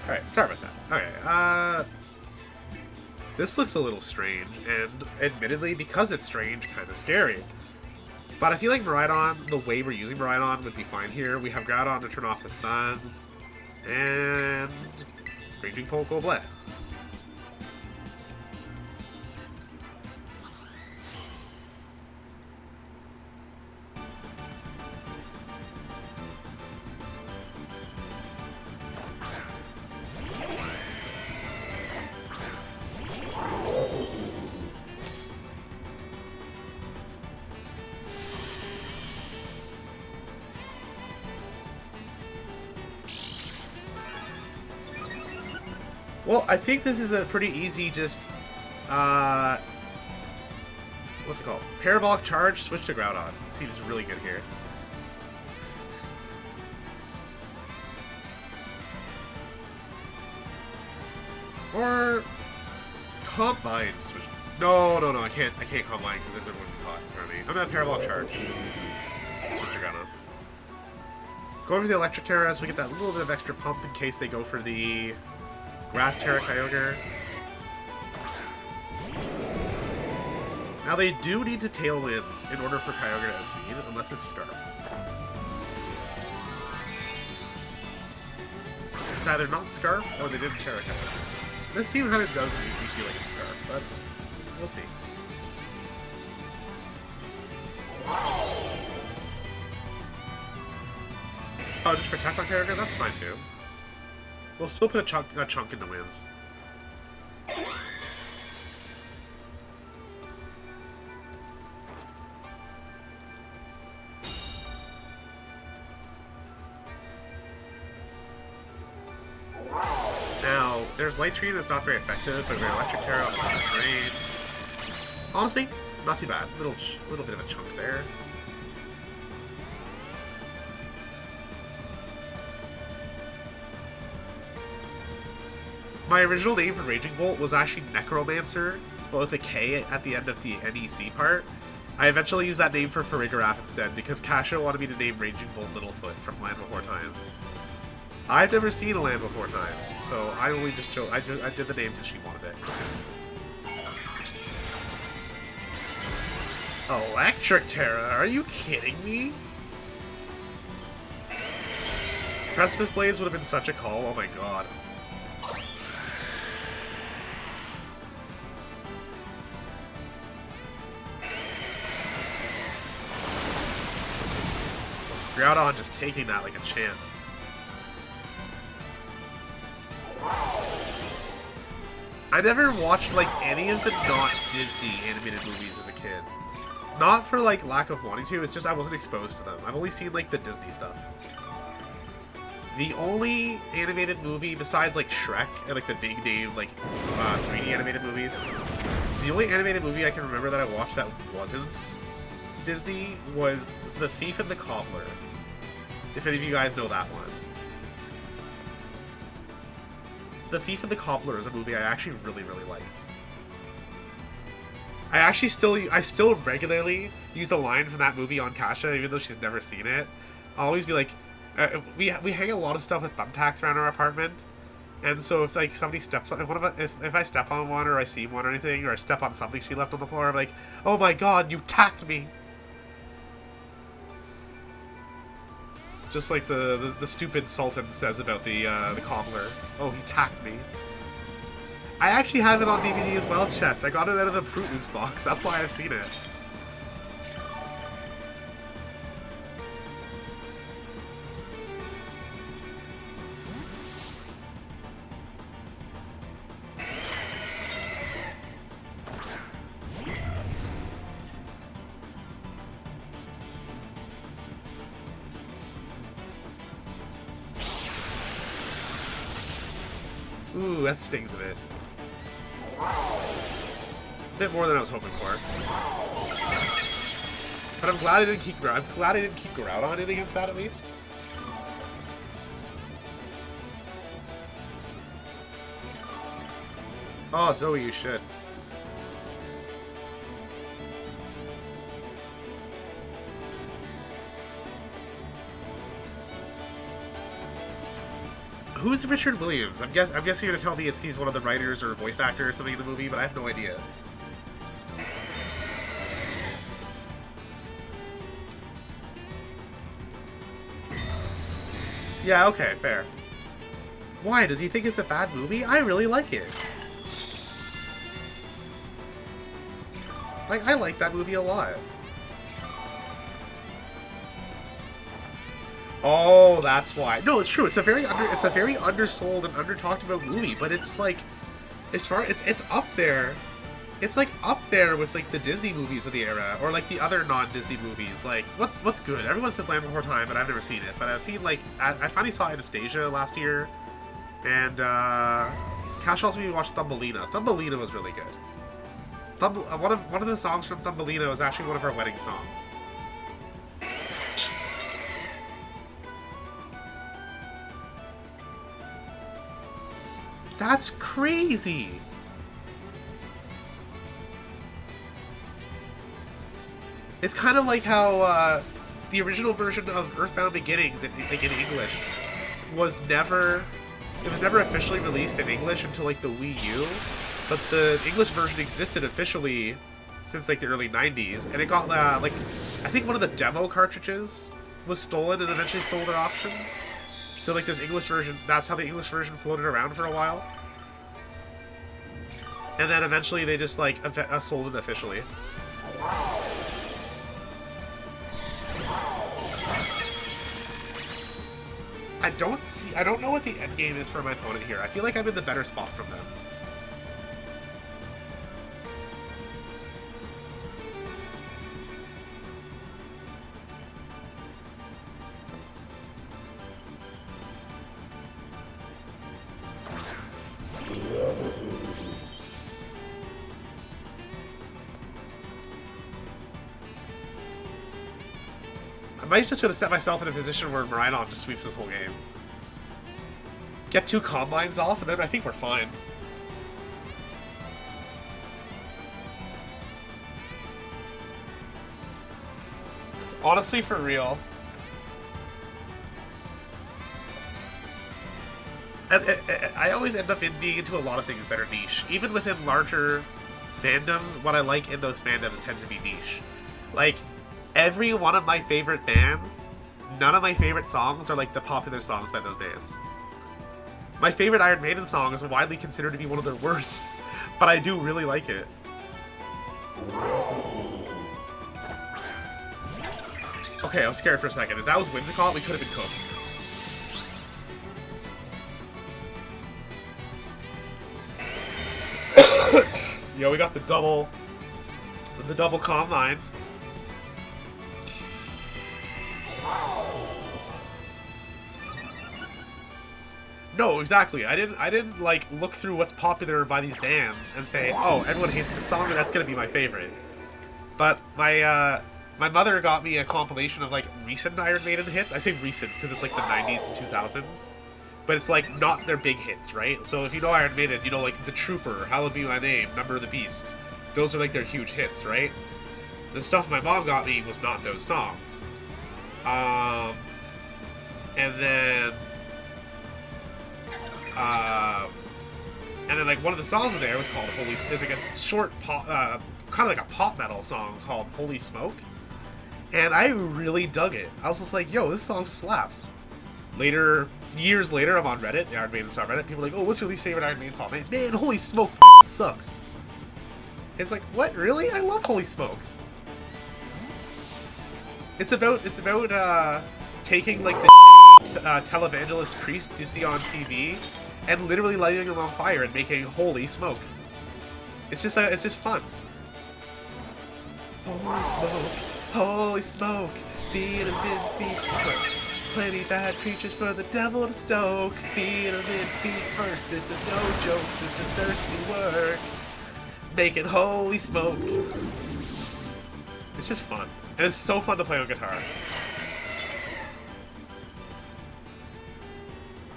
Alright, sorry about that. Okay, this looks a little strange, and admittedly, because it's strange, kind of scary. But I feel like Miraidon, the way we're using Miraidon would be fine here. We have Groudon to turn off the sun, and Raging Bolt Goblin. Well, I think this is a pretty easy just, what's it called? Parabolic Charge, switch to Groudon. Seems really good here. Or Combine switch. No, I can't Combine because there's everyone's caught in front of me. I'm gonna Parabolic Charge. Switch to Groudon. Going for the Electric Terra so we get that little bit of extra pump in case they go for the Grass Terra Kyogre. Now they do need to Tailwind in order for Kyogre to have speed, unless it's Scarf. It's either not Scarf or they didn't Terra Kyogre. This team kind of does make me feel like it's Scarf, but we'll see. Oh, just protect on Kyogre? That's fine too. We'll still put a chunk in the wins. Now, there's Light Screen that's not very effective, but there's Electric Terra on the Drain. Honestly, not too bad. Little bit of a chunk there. My original name for Raging Bolt was actually Necromancer, but with a K at the end of the NEC part. I eventually used that name for Farigiraf instead, because Kasha wanted me to name Raging Bolt Littlefoot from Land Before Time. I've never seen a Land Before Time, so I only just chose. I did the name because she wanted it. Electric Terra? Are you kidding me? Precipice Blaze would have been such a call. Oh my god. Groudon just taking that like a champ. I never watched like any of the not Disney animated movies as a kid. Not for like lack of wanting to, it's just I wasn't exposed to them. I've only seen like the Disney stuff. The only animated movie besides like Shrek and like the big name like 3D animated movies, the only animated movie I can remember that I watched that wasn't Disney was The Thief and the Cobbler. If any of you guys know that one. The Thief and the Cobbler is a movie I actually really liked. I still regularly use a line from that movie on Kasha, even though she's never seen it. I'll always be like, we hang a lot of stuff with thumbtacks around our apartment, and so if like somebody steps on if I step on one or I see one or anything, or I step on something she left on the floor, I'm like, oh my god, you tacked me. Just like the stupid Sultan says about the cobbler. Oh, he tacked me. I actually have it on DVD as well, Chess. I got it out of the Fruit Loops box. That's why I've seen it. Ooh, that stings a bit. A bit more than I was hoping for. But I'm glad I didn't keep Groudon in against that at least. Oh, Zoe, you should. Who's Richard Williams? I'm guessing you're gonna tell me he's one of the writers or voice actor or something in the movie, but I have no idea. Yeah, okay, fair. Why? Does he think it's a bad movie? I really like it. Like, I like that movie a lot. Oh, that's why. No, it's true. It's a very undersold and under talked about movie, but it's like, as far it's up there. It's like up there with like the Disney movies of the era, or like the other non-Disney movies. Like, what's good? Everyone says Land Before Time, but I've never seen it. But I've seen like I finally saw Anastasia last year, and Cash also made me watch Thumbelina. Thumbelina was really good. One of the songs from Thumbelina was actually one of our wedding songs. That's crazy. It's kind of like how the original version of Earthbound Beginnings in English was never officially released in English until like the Wii U, but the English version existed officially since like the early 90s, and it got like I think one of the demo cartridges was stolen and eventually sold at auction. So like there's English version. That's how the English version floated around for a while, and then eventually they just like sold it officially. I don't know what the end game is for my opponent here. I feel like I'm in the better spot from them. I might just gonna set myself in a position where Miraidon just sweeps this whole game. Get 2 combines off, and then I think we're fine. Honestly, for real. I always end up being into a lot of things that are niche. Even within larger fandoms, what I like in those fandoms tends to be niche. Like, every one of my favorite bands, none of my favorite songs are like the popular songs by those bands. My favorite Iron Maiden song is widely considered to be one of their worst, but I do really like it. Okay, I was scared for a second. If that was Whimsicott, we could have been cooked. Yo, we got the double combine. No, exactly. I didn't like look through what's popular by these bands and say, oh, everyone hates this song, and that's gonna be my favorite. But my mother got me a compilation of like recent Iron Maiden hits. I say recent because it's like the 90s and 2000s, but it's like not their big hits, right? So if you know Iron Maiden, you know like The Trooper, Hallowed Be My Name, Number of the Beast. Those are like their huge hits, right? The stuff my mom got me was not those songs. And then like one of the songs in there was called Holy. It was like a short pop, kind of like a pop metal song called Holy Smoke, and I really dug it. I was just like, "Yo, this song slaps." Years later, I'm on Reddit, the Iron Maiden subreddit. People are like, "Oh, what's your least favorite Iron Maiden song?" Man, Holy Smoke sucks. It's like, what? Really? I love Holy Smoke. It's about taking like the televangelist priests you see on TV and literally lighting them on fire and making holy smoke. It's just fun. Holy smoke, feed 'em in feet first. Plenty bad creatures for the devil to stoke. Feed 'em in feet first. This is no joke. This is thirsty work. Making holy smoke. It's just fun, and it's so fun to play on guitar.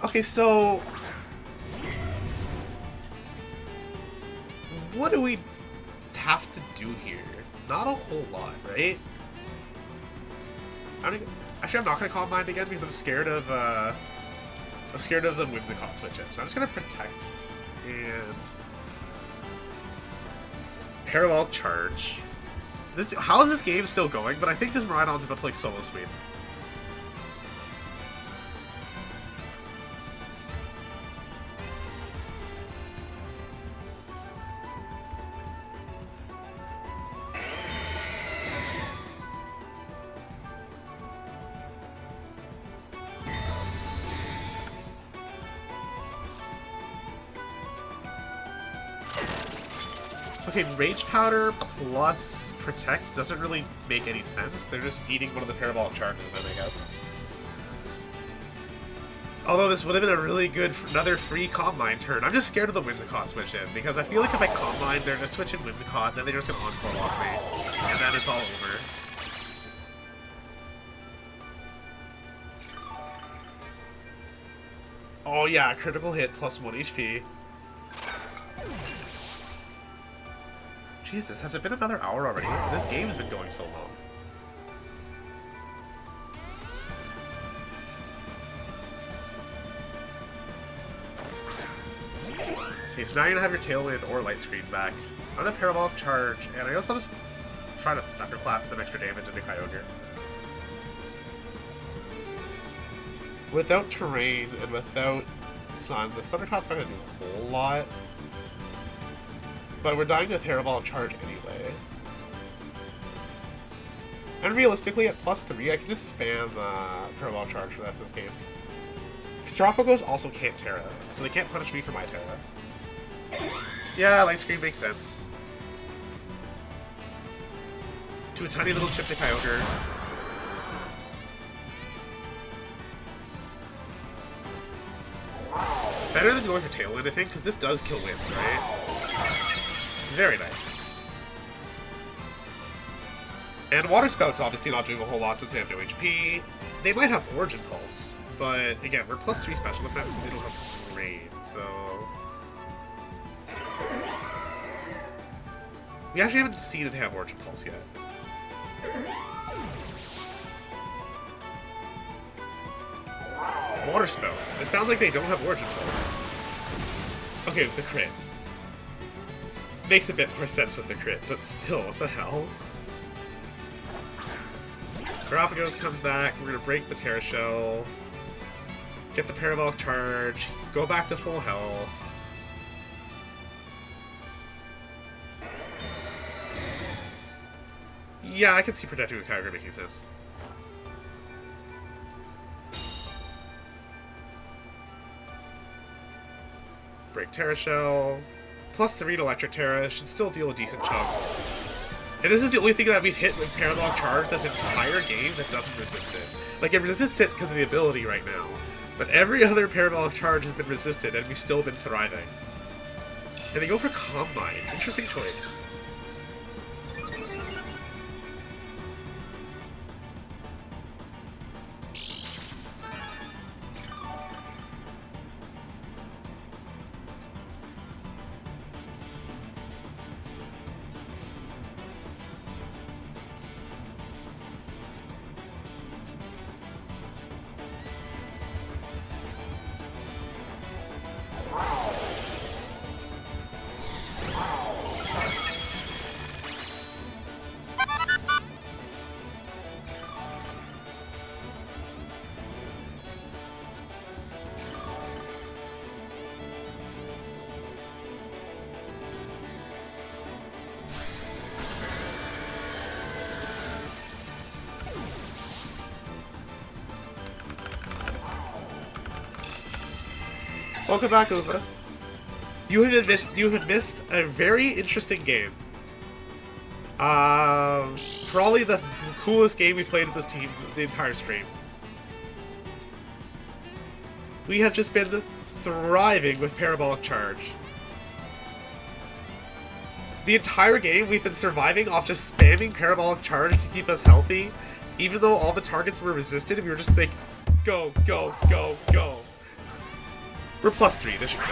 Okay, so what do we have to do here? Not a whole lot, right? Actually, I'm not gonna call mine again because I'm scared of I'm scared of the Whimsicott switch in, so I'm just gonna protect and parabolic charge. How is this game still going? But I think this Miraidon's about to like solo sweep. Okay, Rage Powder plus Protect doesn't really make any sense. They're just eating one of the parabolic charges then, I guess. Although this would have been a really good, another free Combine turn. I'm just scared of the Whimsicott switch in, because I feel like if I Combine, they're going to switch in Whimsicott, then they're just going to Encore Lock me, and then it's all over. Oh yeah, critical hit plus 1 HP. Jesus, has it been another hour already? This game's been going so long. Okay, so now you're gonna have your Tailwind or Light Screen back. I'm gonna Parabolic Charge, and I guess I'll just try to Thunderclap some extra damage into Kyogre. Without Terrain and without Sun, the Thunderclap's not gonna do a whole lot. But we're dying to a Parabolic Charge anyway. And realistically, at +3, I can just spam Parabolic Charge for the rest of this game. Stropogos also can't Terra, so they can't punish me for my Terra. Yeah, Light Screen makes sense. To a tiny little chip to Kyogre. Better than going for Tailwind, I think, because this does kill Wind, right? Very nice. And Water Spout's obviously not doing a whole lot since they have no HP. They might have Origin Pulse, but again, we're +3 special defense and they don't have Rain, so... We actually haven't seen it have Origin Pulse yet. Water Spout. It sounds like they don't have Origin Pulse. Okay, with the crit. Makes a bit more sense with the crit, but still, what the hell? Galapagos comes back, we're gonna break the Terra Shell, get the Parabolic Charge, go back to full health. Yeah, I can see Protecting with Kyogre making sense. Break Terra Shell. +3 to Electric Terra should still deal a decent chunk. And this is the only thing that we've hit with Parabolic Charge this entire game that doesn't resist it. Like, it resists it because of the ability right now. But every other Parabolic Charge has been resisted, and we've still been thriving. And they go for Combine. Interesting choice. Welcome back, Uva. You have missed a very interesting game. Probably the coolest game we played with this team the entire stream. We have just been thriving with Parabolic Charge. The entire game we've been surviving off just spamming Parabolic Charge to keep us healthy, even though all the targets were resisted, and we were just like, go, go, go, go. We're +3, this should go.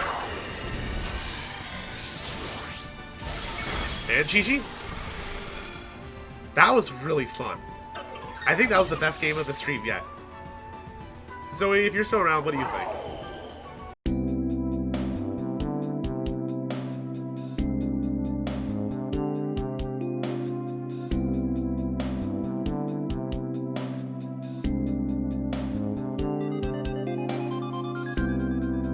And GG. That was really fun. I think that was the best game of the stream yet. Zoe, if you're still around, what do you think?